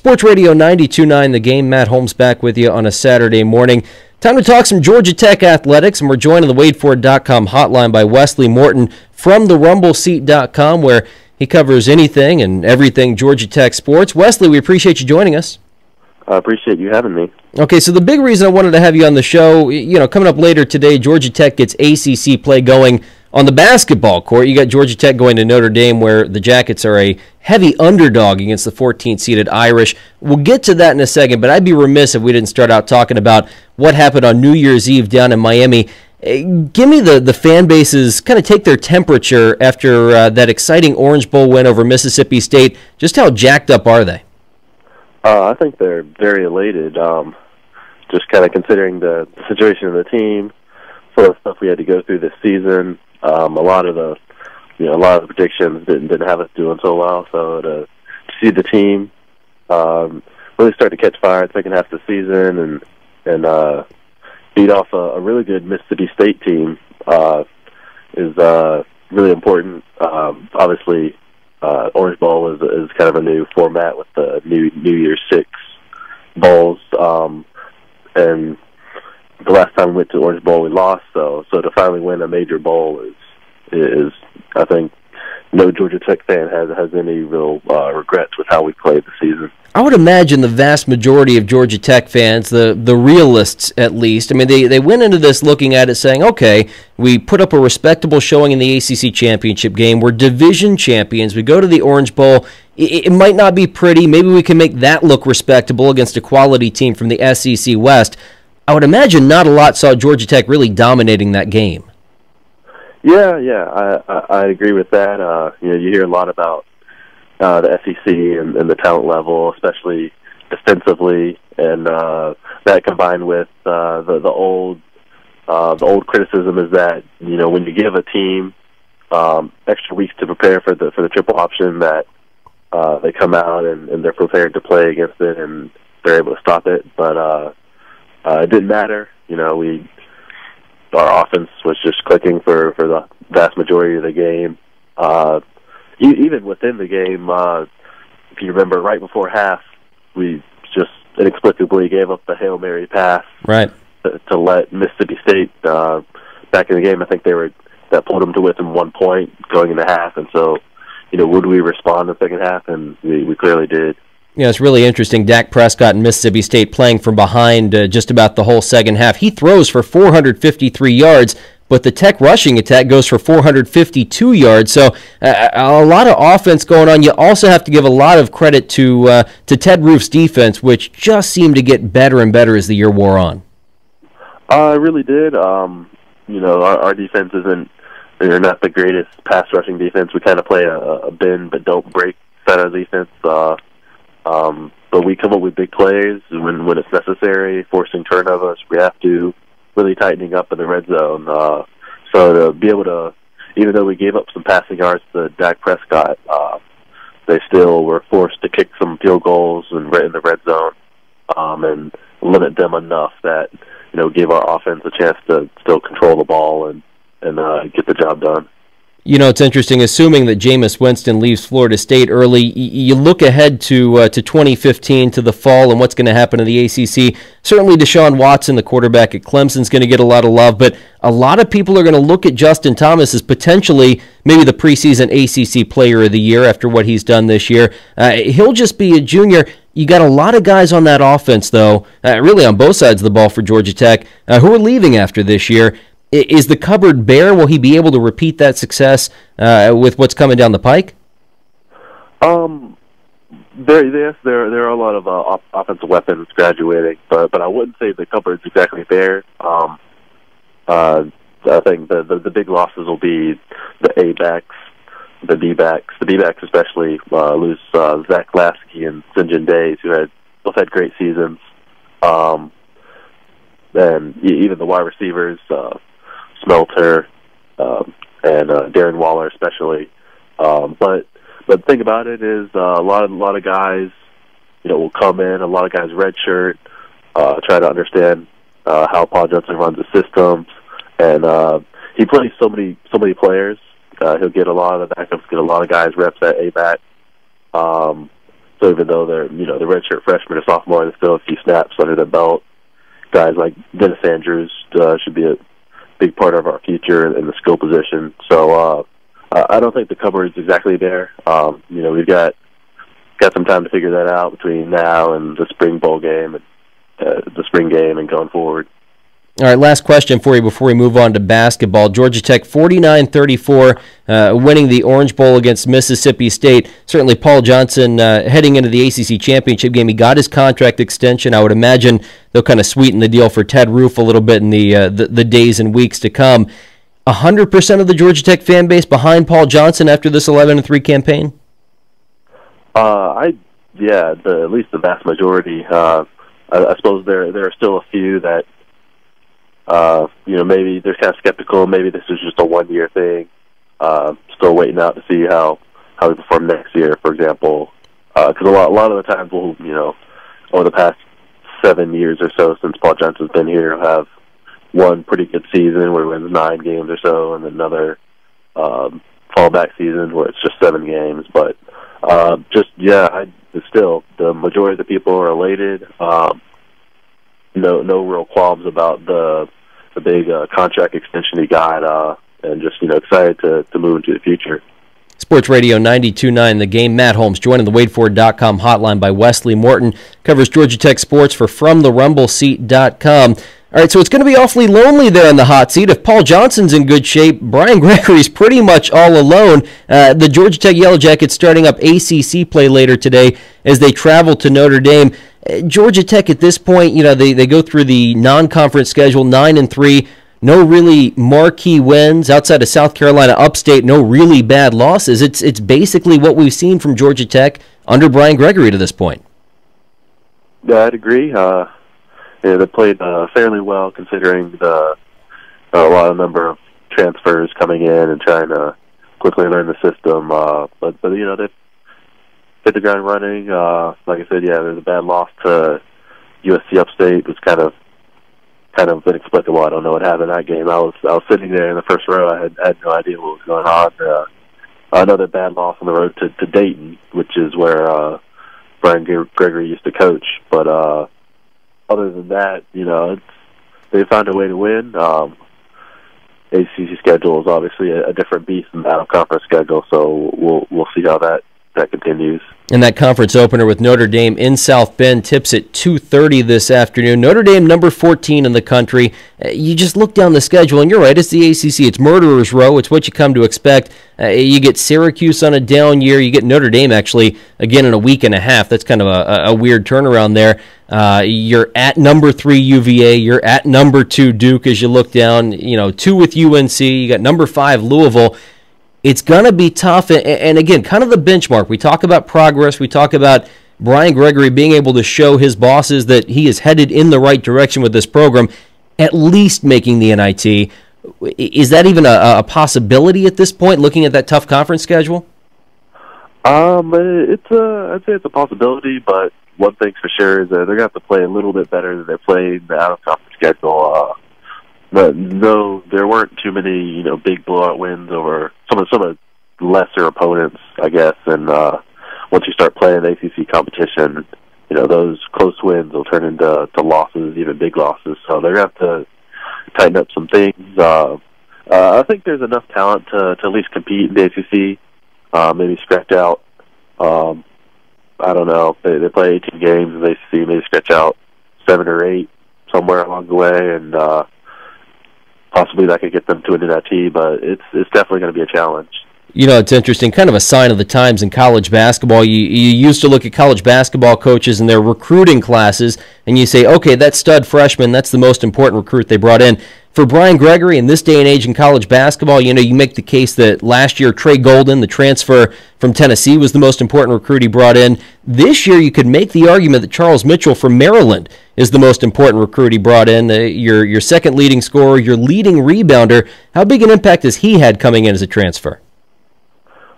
Sports Radio 92.9 The Game. Matt Holmes back with you on a Saturday morning. Time to talk some Georgia Tech athletics, and we're joined on the WadeFord.com hotline by Wesley Morton from the RumbleSeat.com, where he covers anything and everything Georgia Tech sports. Wesley, we appreciate you joining us. I appreciate you having me. Okay, so the big reason I wanted to have you on the show, coming up later today, Georgia Tech gets ACC play going on the basketball court. You got Georgia Tech going to Notre Dame, where the Jackets are a heavy underdog against the 14th-seeded Irish. We'll get to that in a second, but I'd be remiss if we didn't start out talking about what happened on New Year's Eve down in Miami. Give me the fan bases, kind of take their temperature after that exciting Orange Bowl win over Mississippi State. Just how jacked up are they? I think they're very elated, just kind of considering the situation of the team, some of the stuff we had to go through this season. A lot of the predictions didn't have us doing so well. So to see the team really start to catch fire in the second half of the season and beat off a really good Mississippi State team is really important. Obviously, Orange Bowl is kind of a new format with the New Year's Six bowls, and the last time we went to Orange Bowl, we lost. So to finally win a major bowl is I think no Georgia Tech fan has any real regrets with how we played the season. I would imagine the vast majority of Georgia Tech fans, the realists at least, I mean, they went into this looking at it saying, okay, we put up a respectable showing in the ACC championship game. We're division champions. We go to the Orange Bowl. It might not be pretty. Maybe we can make that look respectable against a quality team from the SEC West. I would imagine not a lot saw Georgia Tech really dominating that game. Yeah, I agree with that. You hear a lot about the SEC and the talent level, especially defensively, and that combined with the old criticism is that when you give a team extra weeks to prepare for the triple option, that they come out and they're prepared to play against it and they're able to stop it. But it didn't matter. Our offense was just clicking for the vast majority of the game. Even within the game, if you remember, right before half, we just inexplicably gave up the Hail Mary pass, right, to let Mississippi State back in the game. I think that pulled them to within 1 point going into half, and so would we respond in the second half? And we clearly did. It's really interesting. Dak Prescott and Mississippi State playing from behind just about the whole second half. He throws for 453 yards, but the Tech rushing attack goes for 452 yards. So a lot of offense going on. You also have to give a lot of credit to Ted Roof's defense, which just seemed to get better and better as the year wore on. It really did. Our defense they're not the greatest pass rushing defense. We kind of play a bend but don't break kind of defense. But we come up with big plays when it's necessary, forcing turnovers. We have to really tightening up in the red zone. So to be able to, even though we gave up some passing yards to Dak Prescott, they still were forced to kick some field goals in the red zone and limit them enough that gave our offense a chance to still control the ball and get the job done. It's interesting, assuming that Jameis Winston leaves Florida State early, you look ahead to 2015, to the fall, and what's going to happen to the ACC. Certainly Deshaun Watson, the quarterback at Clemson, is going to get a lot of love, but a lot of people are going to look at Justin Thomas as potentially maybe the preseason ACC Player of the Year after what he's done this year. He'll just be a junior. You got a lot of guys on that offense, though, really on both sides of the ball for Georgia Tech, who are leaving after this year. Is the cupboard bare? Will he be able to repeat that success with what's coming down the pike? There are a lot of offensive weapons graduating, but I wouldn't say the cupboard's exactly bare. I think the big losses will be the A-backs, the B-backs. The B-backs especially lose Zach Lasky and St. John Days, who both had great seasons. And even the wide receivers, Smelter and Darren Waller especially. But the thing about it is a lot of guys, will come in. A lot of guys redshirt, try to understand how Paul Johnson runs the systems, and he plays so many players. He'll get a lot of the backups, get a lot of guys reps at A-back. So even though they're the redshirt freshman or sophomore, there's still a few snaps under their belt. Guys like Dennis Andrews should be a big part of our future in the skill position. So I don't think the cupboard's exactly there. We've got some time to figure that out between now and the spring bowl game, and the spring game, and going forward. All right, last question for you before we move on to basketball. Georgia Tech 49-34, winning the Orange Bowl against Mississippi State. Certainly Paul Johnson heading into the ACC championship game. He got his contract extension. I would imagine they'll kind of sweeten the deal for Ted Roof a little bit in the days and weeks to come. 100% of the Georgia Tech fan base behind Paul Johnson after this 11-3 campaign? At least the vast majority. I suppose there are still a few that maybe they're kind of skeptical. Maybe this is just a one-year thing. Still waiting out to see how we perform next year, for example. Because a lot of the times we'll, over the past 7 years or so since Paul Johnson's been here, have one pretty good season where he wins 9 games or so, and another fallback season where it's just 7 games. But still the majority of the people are elated. No real qualms about the big contract extension he got, and just excited to move into the future. Sports Radio 92.9 The Game. Matt Holmes joined on the WadeFord.com hotline by Wesley Morton. Covers Georgia Tech sports for FromTheRumbleSeat.com. All right, so it's going to be awfully lonely there in the hot seat. If Paul Johnson's in good shape, Brian Gregory's pretty much all alone. The Georgia Tech Yellow Jackets starting up ACC play later today as they travel to Notre Dame. Georgia Tech at this point, they go through the non-conference schedule, 9-3, no really marquee wins outside of South Carolina Upstate, no really bad losses. It's basically what we've seen from Georgia Tech under Brian Gregory to this point. Yeah, I'd agree. They played fairly well considering the number of transfers coming in and trying to quickly learn the system. But they hit the ground running. Like I said, there's a bad loss to USC Upstate. It was kind of inexplicable. I don't know what happened in that game. I was sitting there in the first row. I had no idea what was going on. Another bad loss on the road to Dayton, which is where Brian Gregory used to coach. But other than that, they found a way to win. ACC schedule is obviously a different beast than the out-of-conference schedule, so we'll see how that continues. And that conference opener with Notre Dame in South Bend tips at 2:30 this afternoon. Notre Dame, number 14 in the country. You just look down the schedule, and you're right, it's the ACC. It's Murderer's Row. It's what you come to expect. You get Syracuse on a down year. You get Notre Dame, actually, again in a week and a half. That's kind of a weird turnaround there. You're at number 3 UVA. You're at number 2 Duke as you look down. 2 with UNC. You got number 5 Louisville. It's going to be tough, and again, kind of the benchmark. We talk about progress. We talk about Brian Gregory being able to show his bosses that he is headed in the right direction with this program, at least making the NIT. Is that even a possibility at this point, looking at that tough conference schedule? I'd say it's a possibility, but one thing's for sure is that they're going to have to play a little bit better than they played in the out-of-conference schedule. But no, there weren't too many, big blowout wins over some of lesser opponents, I guess. And once you start playing ACC competition, those close wins will turn into losses, even big losses. So they're going to have to tighten up some things. I think there's enough talent to at least compete in the ACC. Maybe scratch out. I don't know. They play 18 games in the ACC. Maybe scratch out 7 or 8 somewhere along the way, and possibly that could get them to an NIT, but it's definitely going to be a challenge. It's interesting, kind of a sign of the times in college basketball. You used to look at college basketball coaches and their recruiting classes, and you say, okay, that stud freshman, that's the most important recruit they brought in. For Brian Gregory, in this day and age in college basketball, you make the case that last year Trey Golden, the transfer from Tennessee, was the most important recruit he brought in. This year you could make the argument that Charles Mitchell from Maryland is the most important recruit he brought in. Your second leading scorer, your leading rebounder. How big an impact has he had coming in as a transfer?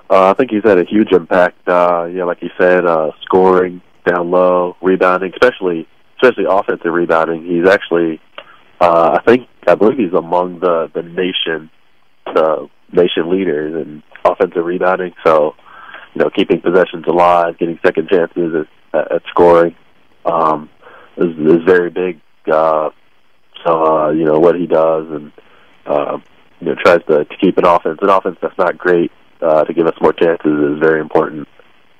I think he's had a huge impact. Like you said, scoring down low, rebounding, especially offensive rebounding. He's actually, I believe he's among the nation leaders in offensive rebounding. So keeping possessions alive, getting second chances at scoring, is very big. What he does and tries to keep an offense that's not great to give us more chances is very important.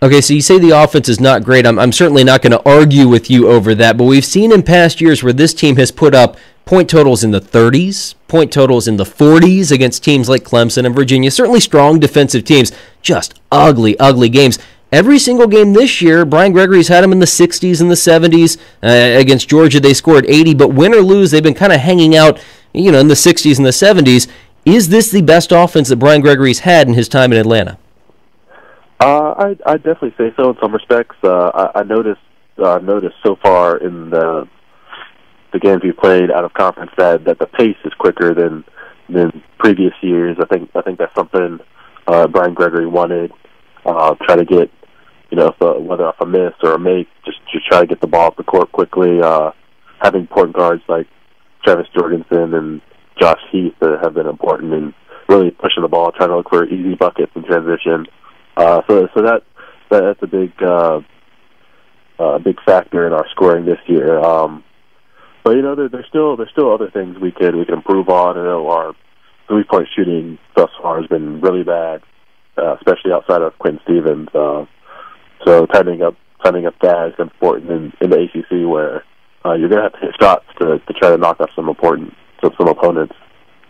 Okay, so you say the offense is not great. I'm certainly not going to argue with you over that, but we've seen in past years where this team has put up point totals in the 30s, point totals in the 40s against teams like Clemson and Virginia. Certainly strong defensive teams, just ugly, ugly games. Every single game this year, Brian Gregory's had them in the 60s and the 70s. Against Georgia, they scored 80, but win or lose, they've been kind of hanging out, in the 60s and the 70s. Is this the best offense that Brian Gregory's had in his time in Atlanta? I'd definitely say so in some respects. I noticed so far in the games we played out of conference that the pace is quicker than previous years. I think that's something Brian Gregory wanted. Try to get whether off a miss or a make, just try to get the ball up the court quickly. Having point guards like Travis Jorgensen and Josh Heath have been important in really pushing the ball, trying to look for easy buckets in transition. So that's a big factor in our scoring this year. But there's still other things we can improve on. Our 3-point shooting thus far has been really bad, especially outside of Quinn Stevens. So tightening up that is important in the ACC, where you're going to have to hit shots to try to knock off some opponents.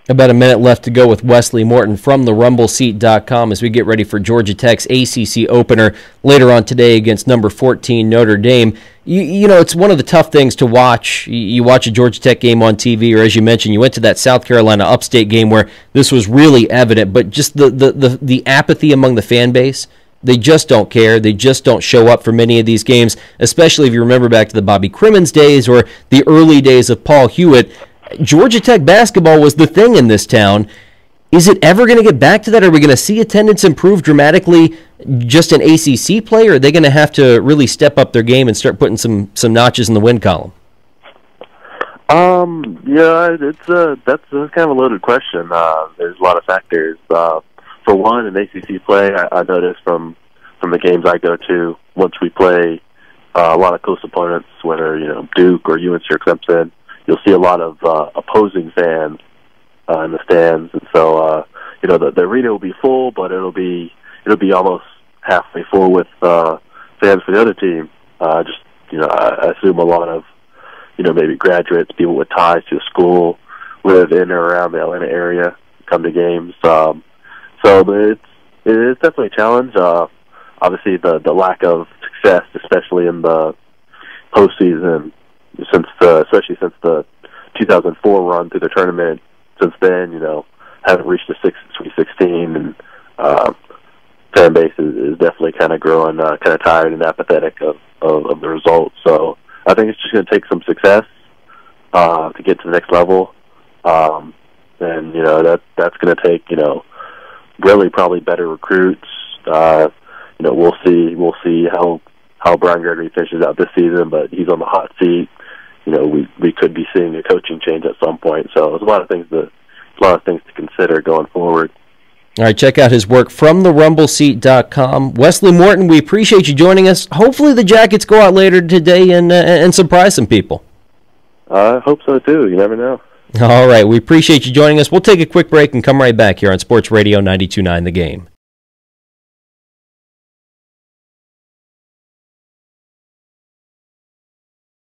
About a minute left to go with Wesley Morton from the RumbleSeat.com as we get ready for Georgia Tech's ACC opener later on today against number 14 Notre Dame. It's one of the tough things to watch. You watch a Georgia Tech game on TV, or as you mentioned, you went to that South Carolina Upstate game where this was really evident, but just the apathy among the fan base. They just don't care. They just don't show up for many of these games, especially if you remember back to the Bobby Crimmins days or the early days of Paul Hewitt. Georgia Tech basketball was the thing in this town. Is it ever going to get back to that? Are we going to see attendance improve dramatically just in ACC play, or are they going to have to really step up their game and start putting some notches in the win column? That's kind of a loaded question. There's a lot of factors. For one, in ACC play, I noticed from the games I go to, once we play a lot of close opponents, whether Duke or UNC or Clemson, you'll see a lot of opposing fans in the stands, and so the arena will be full, but it'll be almost halfway full with fans for the other team. I assume a lot of maybe graduates, people with ties to the school, live in or around the Atlanta area, come to games. It is definitely a challenge. Obviously, the lack of success, especially in the postseason, especially since the 2004 run through the tournament. Since then, haven't reached the Sweet 16, and fan base is definitely kind of growing, kind of tired and apathetic of the results. So I think it's just going to take some success to get to the next level, and that's going to take really probably better recruits. We'll see how Brian Gregory finishes out this season, but he's on the hot seat. We could be seeing a coaching change at some point. So there's a lot of things to consider going forward. All right, check out his work from the RumbleSeat.com. Wesley Morton, we appreciate you joining us. Hopefully the Jackets go out later today and surprise some people. I hope so too. You never know. All right, we appreciate you joining us. We'll take a quick break and come right back here on Sports Radio 92.9 The Game.